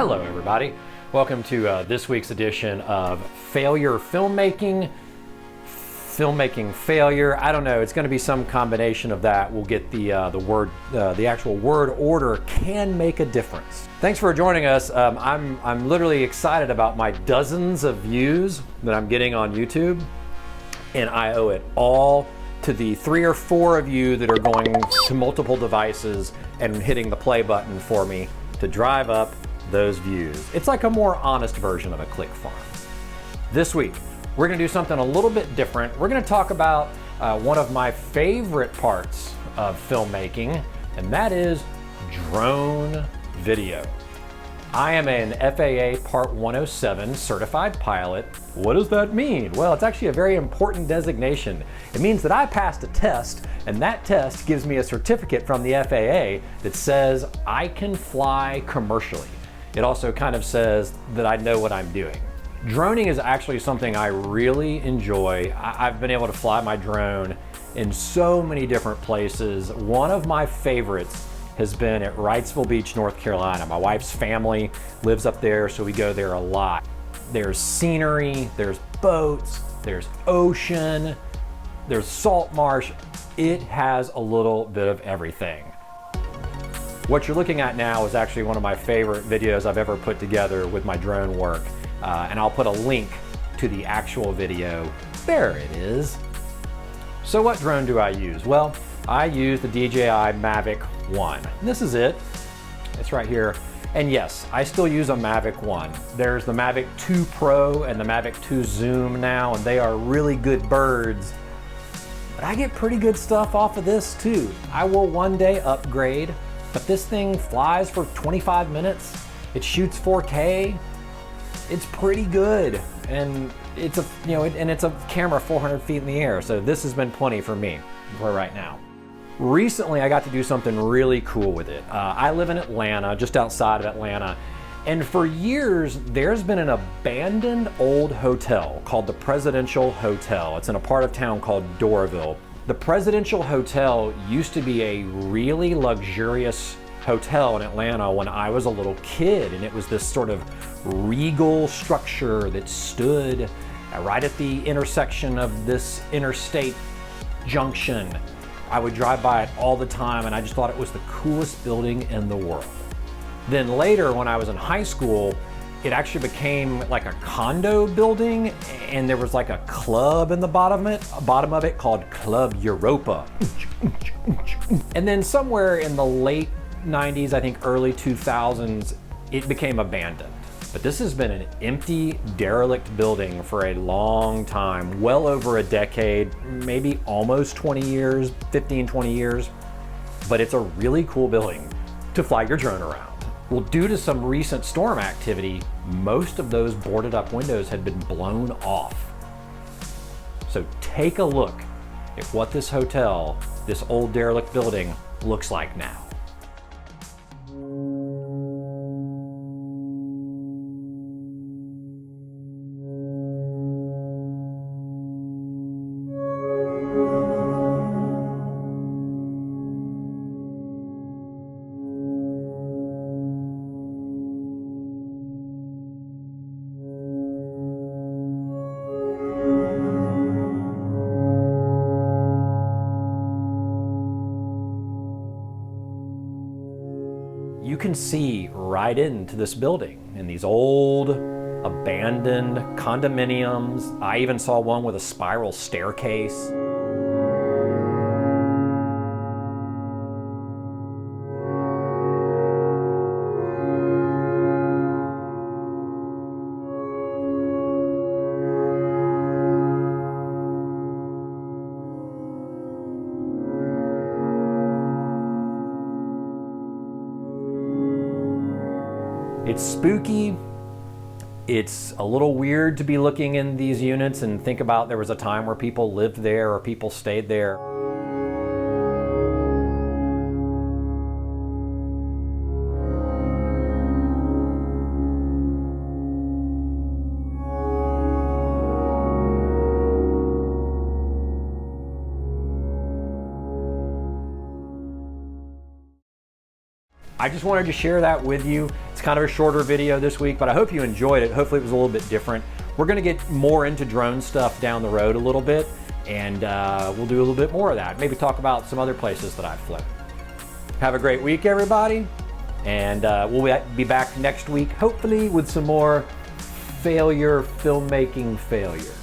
Hello everybody, welcome to this week's edition of Failure Filmmaking. Filmmaking failure, I don't know, it's going to be some combination of that. We'll get the actual word order can make a difference. Thanks for joining us. I'm literally excited about my dozens of views that I'm getting on YouTube, and I owe it all to the 3 or 4 of you that are going to multiple devices and hitting the play button for me to drive up those views. It's like a more honest version of a click farm. This week, we're gonna do something a little bit different. We're gonna talk about one of my favorite parts of filmmaking, and that is drone video. I am an FAA Part 107 certified pilot. What does that mean? Well, it's actually a very important designation. It means that I passed a test, and that test gives me a certificate from the FAA that says I can fly commercially. It also kind of says that I know what I'm doing. Droning is actually something I really enjoy. I've been able to fly my drone in so many different places. One of my favorites has been at Wrightsville Beach, North Carolina. My wife's family lives up there, so we go there a lot. There's scenery, there's boats, there's ocean, there's salt marsh. It has a little bit of everything. What you're looking at now is actually one of my favorite videos I've ever put together with my drone work. And I'll put a link to the actual video. There it is. So what drone do I use? Well, I use the DJI Mavic 1. This is it. It's right here. And yes, I still use a Mavic 1. There's the Mavic 2 Pro and the Mavic 2 Zoom now, and they are really good birds. But I get pretty good stuff off of this too. I will one day upgrade, but this thing flies for 25 minutes. It shoots 4K. It's pretty good, and it's a camera 400 feet in the air, so this has been plenty for me for right now. Recently, I got to do something really cool with it. I live in Atlanta, just outside of Atlanta, and for years, there's been an abandoned old hotel called the Presidential Hotel. It's in a part of town called Doraville. The Presidential Hotel used to be a really luxurious hotel in Atlanta when I was a little kid, and it was this sort of regal structure that stood right at the intersection of this interstate junction. I would drive by it all the time, and I just thought it was the coolest building in the world. Then later, when I was in high school, it actually became like a condo building, and there was like a club in the bottom of it called Club Europa. And then somewhere in the late 90s, I think early 2000s, it became abandoned. But this has been an empty, derelict building for a long time, well over a decade, maybe almost 20 years, 15, 20 years. But it's a really cool building to fly your drone around. Well, due to some recent storm activity, most of those boarded up windows had been blown off. So take a look at what this hotel, this old derelict building, looks like now. You can see right into this building in these old abandoned condominiums. I even saw one with a spiral staircase. It's spooky. It's a little weird to be looking in these units and think about there was a time where people lived there or people stayed there. I just wanted to share that with you. It's kind of a shorter video this week, but I hope you enjoyed it. Hopefully it was a little bit different. We're gonna get more into drone stuff down the road a little bit, and we'll do a little bit more of that. Maybe talk about some other places that I've flown. Have a great week, everybody. And we'll be back next week, hopefully with some more filmmaking failure.